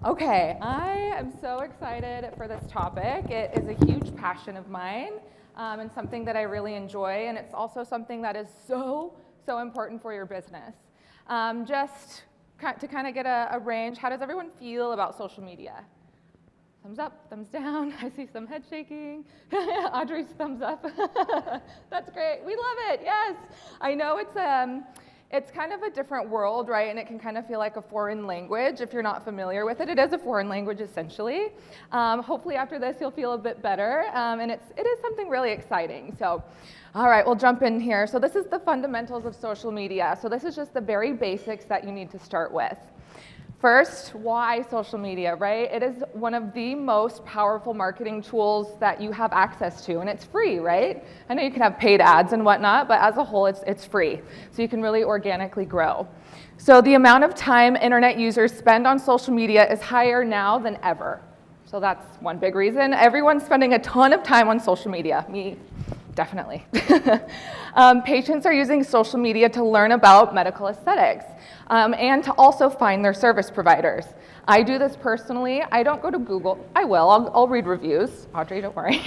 Okay, I am so excited for this topic. It is a huge passion of mine and something that I really enjoy, and it's also something that is so important for your business. Just to kind of get a range, how does everyone feel about social media? Thumbs up, thumbs down. I see some head shaking. Audrey's thumbs up. That's great. We love it. Yes. I know it's kind of a different world, right? And it can kind of feel like a foreign language if you're not familiar with it. It is a foreign language essentially. Hopefully after this you'll feel a bit better. And it is something really exciting. So, all right, we'll jump in here. So this is the fundamentals of social media. So this is just the very basics that you need to start with. First, why social media, right? It is one of the most powerful marketing tools that you have access to, and it's free, right? I know you can have paid ads and whatnot, but as a whole, it's free. So you can really organically grow. So the amount of time internet users spend on social media is higher now than ever. So that's one big reason. Everyone's spending a ton of time on social media. Me, definitely. Patients are using social media to learn about medical aesthetics. And to also find their service providers. I do this personally. I don't go to Google. I will. I'll read reviews. Audrey, don't worry.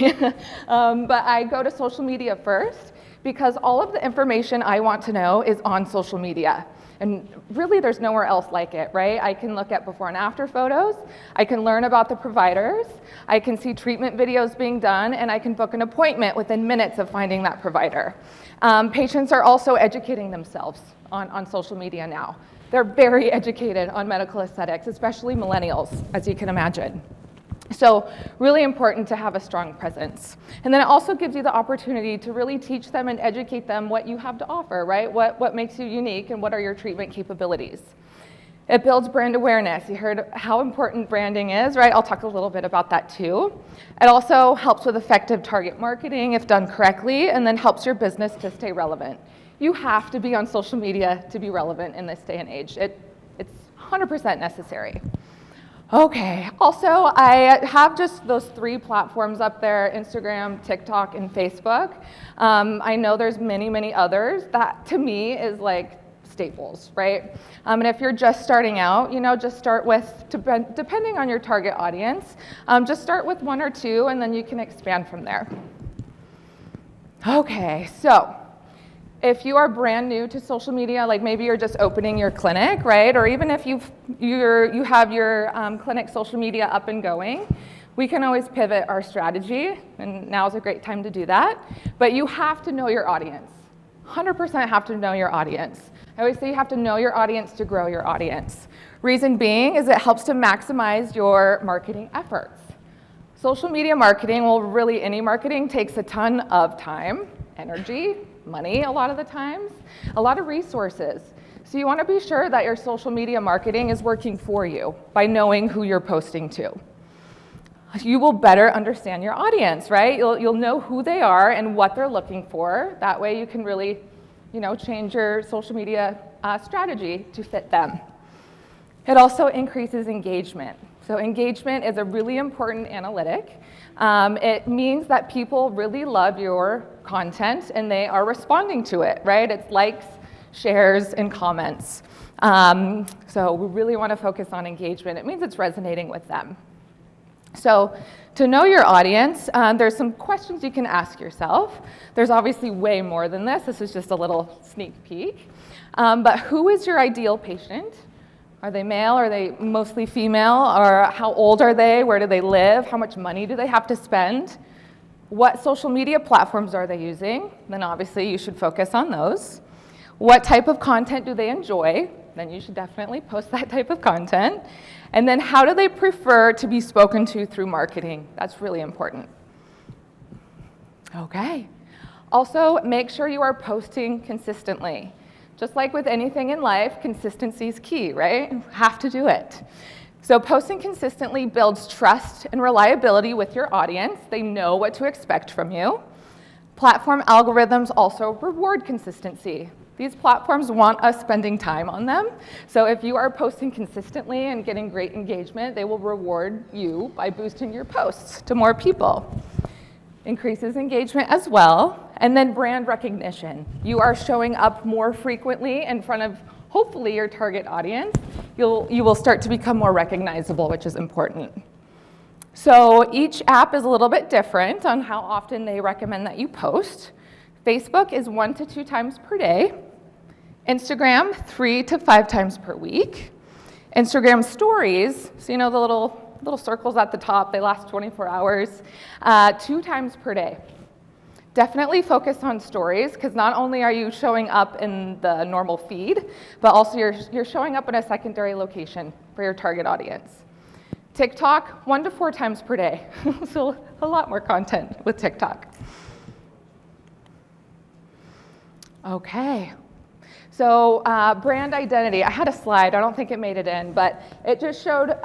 But I go to social media first because all of the information I want to know is on social media. And really, there's nowhere else like it, right? I can look at before and after photos. I can learn about the providers. I can see treatment videos being done, and I can book an appointment within minutes of finding that provider. Patients are also educating themselves on social media now. They're very educated on medical aesthetics, especially millennials, as you can imagine. So really important to have a strong presence. And then it also gives you the opportunity to really teach them and educate them what you have to offer, right? What makes you unique and what are your treatment capabilities. It builds brand awareness. You heard how important branding is, right? I'll talk a little bit about that too. It also helps with effective target marketing if done correctly, and then helps your business to stay relevant. You have to be on social media to be relevant in this day and age. It's 100% necessary. Okay, also I have just those 3 platforms up there, Instagram, TikTok, and Facebook. I know there's many others. That to me is like staples, right? And if you're just starting out, just start with, depending on your target audience, just start with 1 or 2 and then you can expand from there. Okay, so if you are brand new to social media, like maybe you're just opening your clinic, right? Or even if you have your clinic social media up and going, we can always pivot our strategy, and now is a great time to do that. But you have to know your audience. 100% have to know your audience. I always say you have to know your audience to grow your audience. Reason being is it helps to maximize your marketing efforts. Social media marketing, well, really any marketing takes a ton of time, energy, money a lot of the times, a lot of resources. So you want to be sure that your social media marketing is working for you by knowing who you're posting to. You will better understand your audience, right? You'll know who they are and what they're looking for. That way you can really, change your social media strategy to fit them. It also increases engagement. So engagement is a really important analytic. It means that people really love your content and they are responding to it, right? It's likes, shares, and comments. So we really want to focus on engagement. It means it's resonating with them. So to know your audience, there's some questions you can ask yourself. There's obviously way more than this. This is just a little sneak peek. But who is your ideal patient? Are they male? Are they mostly female? Or how old are they? Where do they live? How much money do they have to spend? What social media platforms are they using? Then obviously you should focus on those. What type of content do they enjoy? Then you should definitely post that type of content. And then how do they prefer to be spoken to through marketing? That's really important. Okay. Also, make sure you are posting consistently. Just like with anything in life, consistency is key, right? You have to do it. So posting consistently builds trust and reliability with your audience. They know what to expect from you. Platform algorithms also reward consistency. These platforms want us spending time on them. So if you are posting consistently and getting great engagement, they will reward you by boosting your posts to more people. Increases engagement as well. And then brand recognition. You are showing up more frequently in front of hopefully your target audience, you will start to become more recognizable, which is important. So each app is a little bit different on how often they recommend that you post. Facebook is 1 to 2 times per day. Instagram, 3 to 5 times per week. Instagram stories, so you know the little circles at the top, they last 24 hours, 2 times per day. Definitely focus on stories, because not only are you showing up in the normal feed, but also you're showing up in a secondary location for your target audience. TikTok, 1 to 4 times per day. So a lot more content with TikTok. Okay. So brand identity, I had a slide, I don't think it made it in, but it just showed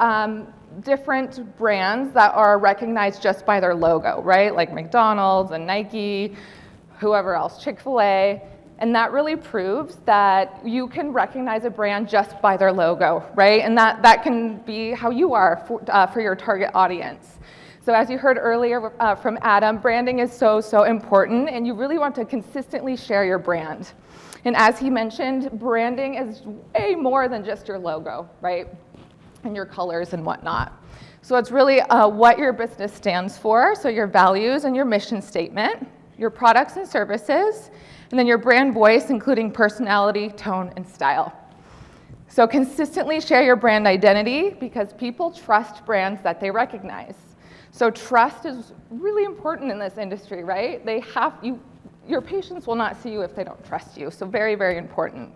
different brands that are recognized just by their logo, right? Like McDonald's and Nike, whoever else, Chick-fil-A. And that really proves that you can recognize a brand just by their logo, right? And that can be how you are for your target audience. So as you heard earlier from Adam, branding is so, so important, and you really want to consistently share your brand. And as he mentioned, branding is way more than just your logo, right? And your colors and whatnot. So it's really what your business stands for, so your values and your mission statement, your products and services, and then your brand voice, including personality, tone, and style. So consistently share your brand identity because people trust brands that they recognize. So trust is really important in this industry, right? Your patients will not see you if they don't trust you, so very, very important.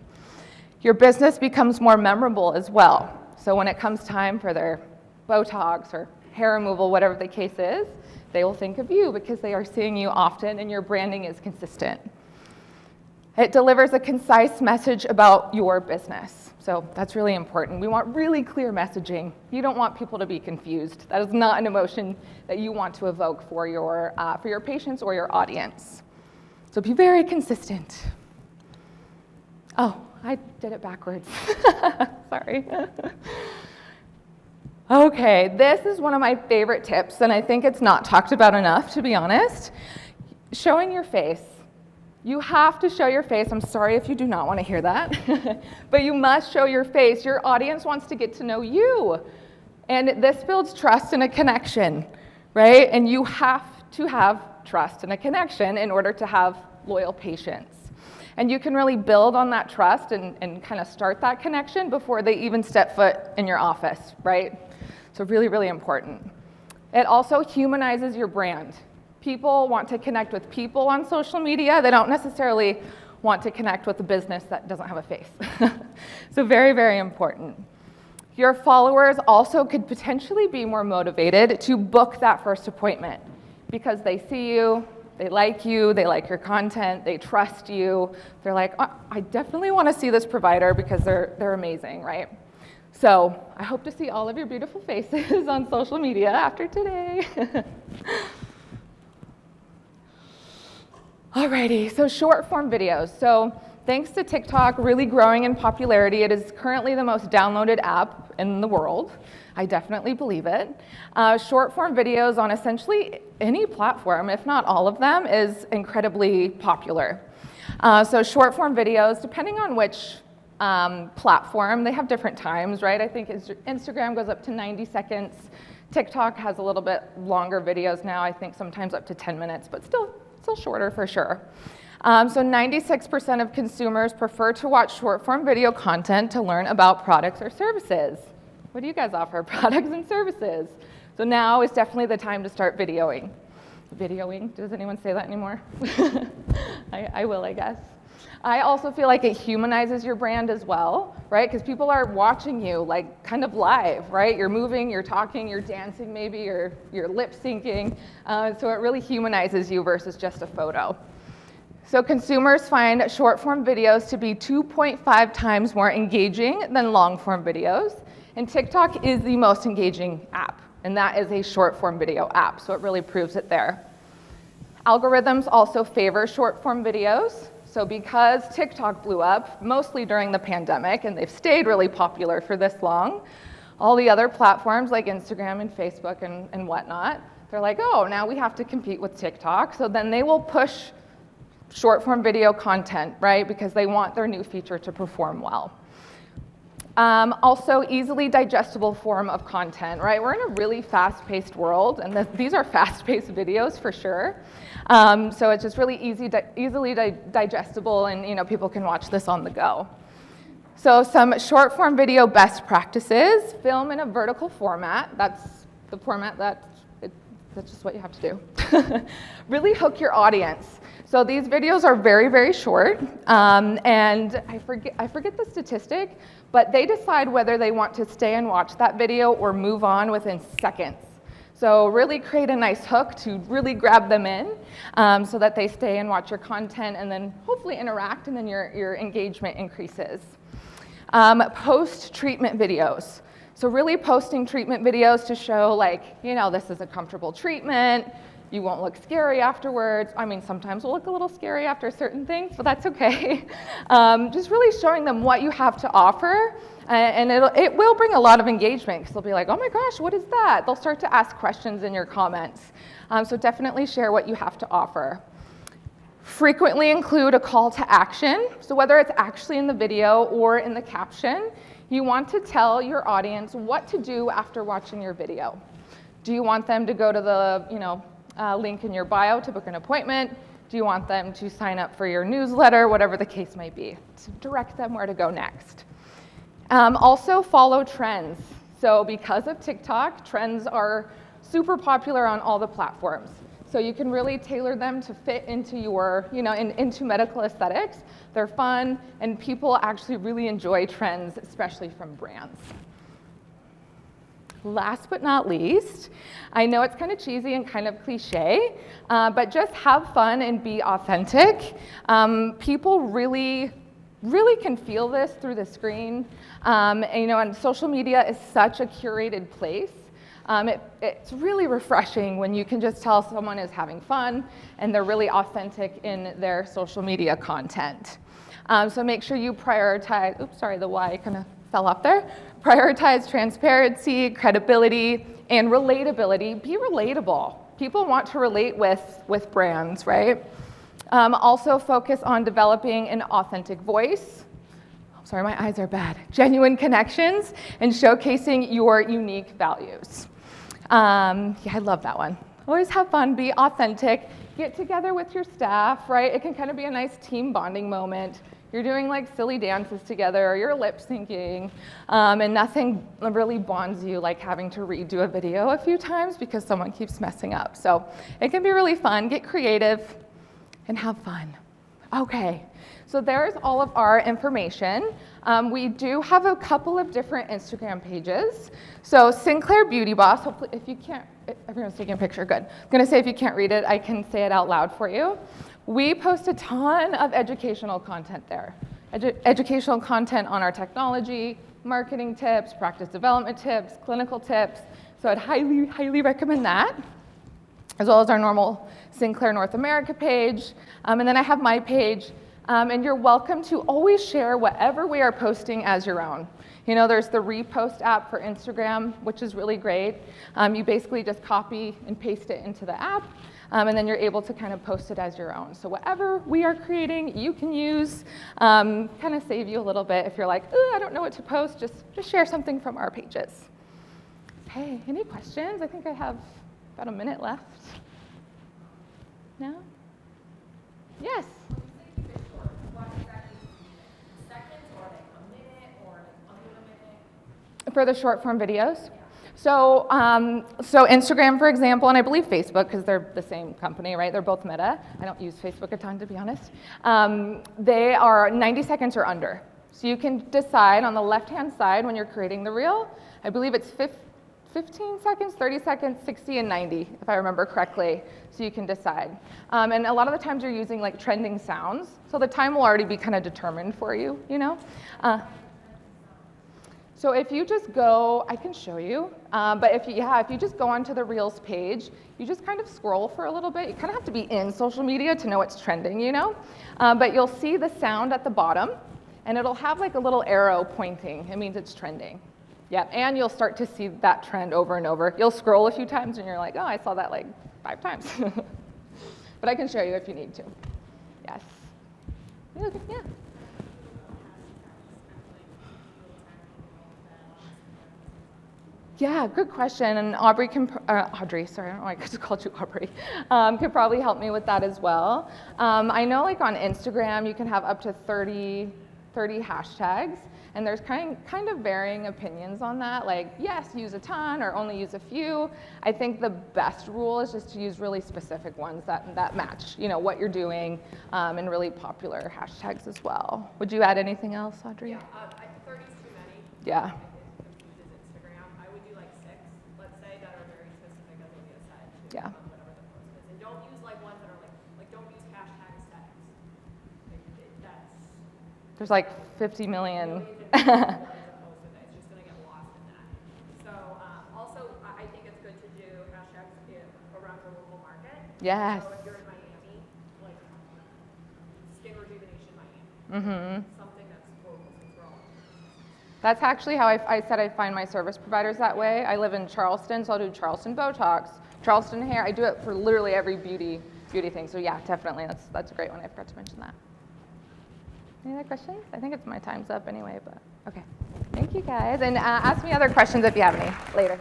Your business becomes more memorable as well. So when it comes time for their Botox or hair removal, whatever the case is, they will think of you because they are seeing you often and your branding is consistent. It delivers a concise message about your business. So that's really important. We want really clear messaging. You don't want people to be confused. That is not an emotion that you want to evoke for your patients or your audience. So be very consistent. Oh, I did it backwards. Sorry. Okay, this is one of my favorite tips, and I think it's not talked about enough, to be honest. Showing your face. You have to show your face. I'm sorry if you do not want to hear that, but you must show your face. Your audience wants to get to know you, and this builds trust and a connection, right? And you have to have trust and a connection in order to have loyal patients. And you can really build on that trust and kind of start that connection before they even step foot in your office, right? So really, really important. It also humanizes your brand. People want to connect with people on social media. They don't necessarily want to connect with a business that doesn't have a face. So very, very important. Your followers also could potentially be more motivated to book that first appointment because they see you, they like your content, they trust you. They're like, oh, I definitely want to see this provider because they're amazing, right? So I hope to see all of your beautiful faces on social media after today. Alrighty, so short form videos. So thanks to TikTok really growing in popularity, it is currently the most downloaded app in the world. I definitely believe it. Short form videos on essentially any platform, if not all of them, is incredibly popular. So short form videos, depending on which platform, they have different times, right? I think Instagram goes up to 90 seconds. TikTok has a little bit longer videos now, I think sometimes up to 10 minutes, but still shorter for sure. So 96% of consumers prefer to watch short form video content to learn about products or services. What do you guys offer? Products and services. So now is definitely the time to start videoing. Videoing, does anyone say that anymore? I will, I guess. I also feel like it humanizes your brand as well, right? Because people are watching you like kind of live, right? You're moving, you're talking, you're dancing maybe, you're lip syncing. So it really humanizes you versus just a photo. So consumers find short form videos to be 2.5 times more engaging than long form videos. And TikTok is the most engaging app, and that is a short form video app, so it really proves it there. Algorithms also favor short form videos. So because TikTok blew up, mostly during the pandemic, and they've stayed really popular for this long, all the other platforms like Instagram and Facebook and whatnot, they're like, oh, now we have to compete with TikTok. So then they will push short form video content, right? Because they want their new feature to perform well. Also, easily digestible form of content, right? We're in a really fast-paced world, and these are fast-paced videos for sure. So it's just really easily digestible, and people can watch this on the go. So some short-form video best practices: film in a vertical format. That's the format that's just what you have to do. Really hook your audience. So these videos are very, very short, and I forget the statistic, but they decide whether they want to stay and watch that video or move on within seconds. So really create a nice hook to really grab them in, so that they stay and watch your content, and then hopefully interact, and then your engagement increases. Post-treatment videos. So really posting treatment videos to show, like, this is a comfortable treatment. You won't look scary afterwards. I mean, sometimes we'll look a little scary after certain things, but that's okay. Just really showing them what you have to offer, and it will bring a lot of engagement, because they'll be like, oh my gosh, what is that? They'll start to ask questions in your comments. So definitely share what you have to offer. Frequently include a call to action. So whether it's actually in the video or in the caption, you want to tell your audience what to do after watching your video. Do you want them to go to the link in your bio to book an appointment? Do you want them to sign up for your newsletter? Whatever the case may be, to direct them where to go next. Also follow trends. So because of TikTok, trends are super popular on all the platforms. So you can really tailor them to fit into your, into medical aesthetics. They're fun, and people actually really enjoy trends, especially from brands. Last but not least, I know it's kind of cheesy and kind of cliche, but just have fun and be authentic. People really can feel this through the screen. And social media is such a curated place. It's really refreshing when you can just tell someone is having fun and they're really authentic in their social media content. So make sure you prioritize, oops, sorry, the Y kind of fell off there. Prioritize transparency, credibility, and relatability. Be relatable. People want to relate with brands, right? Also focus on developing an authentic voice. Sorry, my eyes are bad. Genuine connections, and showcasing your unique values. Yeah, I love that one. Always have fun, be authentic, get together with your staff, right? It can kind of be a nice team bonding moment. You're doing like silly dances together, or you're lip syncing, and nothing really bonds you like having to redo a video a few times because someone keeps messing up. So it can be really fun. Get creative and have fun. Okay, so there's all of our information. We do have a couple of different Instagram pages. So Sinclair Beauty Boss, hopefully if you can't, everyone's taking a picture, good. I'm gonna say if you can't read it, I can say it out loud for you. We post a ton of educational content there. Educational content on our technology, marketing tips, practice development tips, clinical tips. So I'd highly, highly recommend that, as well as our normal Sinclair North America page. And then I have my page, and you're welcome to always share whatever we are posting as your own. There's the repost app for Instagram, which is really great. You basically just copy and paste it into the app, and then you're able to kind of post it as your own. So whatever we are creating, you can use, kind of save you a little bit if you're like, I don't know what to post, just share something from our pages. Okay, any questions? I think I have about a minute left. No? Yes? For the short form videos? So Instagram, for example, and I believe Facebook, because they're the same company, right? They're both Meta. I don't use Facebook a ton, to be honest. They are 90 seconds or under. So you can decide on the left-hand side when you're creating the reel. I believe it's 15 seconds, 30 seconds, 60, and 90, if I remember correctly. So you can decide. And a lot of the times you're using like trending sounds. So the time will already be kind of determined for you, So if you just go, I can show you, but if you just go onto the Reels page, you just kind of scroll for a little bit. You kind of have to be in social media to know what's trending, but you'll see the sound at the bottom, and it'll have like a little arrow pointing. It means it's trending. Yeah, and you'll start to see that trend over and over. You'll scroll a few times, and you're like, oh, I saw that like 5 times. But I can show you if you need to. Yes. Yeah. Yeah, good question. And Audrey, sorry, I don't know why I just called you Aubrey, could probably help me with that as well. I know like on Instagram, you can have up to 30 hashtags, and there's kind of varying opinions on that. Like, yes, use a ton or only use a few. I think the best rule is just to use really specific ones that match, what you're doing, and really popular hashtags as well. Would you add anything else, Audrey? Yeah, I think 30 is too many. Yeah. Instagram. I would do like 6, let's say, that are very specific, as Aleigha said, to Yeah. whatever the post is. And don't use like ones that are like don't use hashtag aesthetics. There's like 50 million. It's just going to get lost in that. So also, I think it's good to do hashtags around your local market. Yes. So if you're in Miami, like skin rejuvenation Miami. Mm-hmm. Something that's local and growing. That's actually how I said I find my service providers that way. I live in Charleston, so I'll do Charleston Botox, Charleston hair. I do it for literally every beauty thing. So yeah, definitely, that's a great one. I forgot to mention that. Any other questions? I think it's my time's up anyway, but okay. Thank you guys, and ask me other questions if you have any later.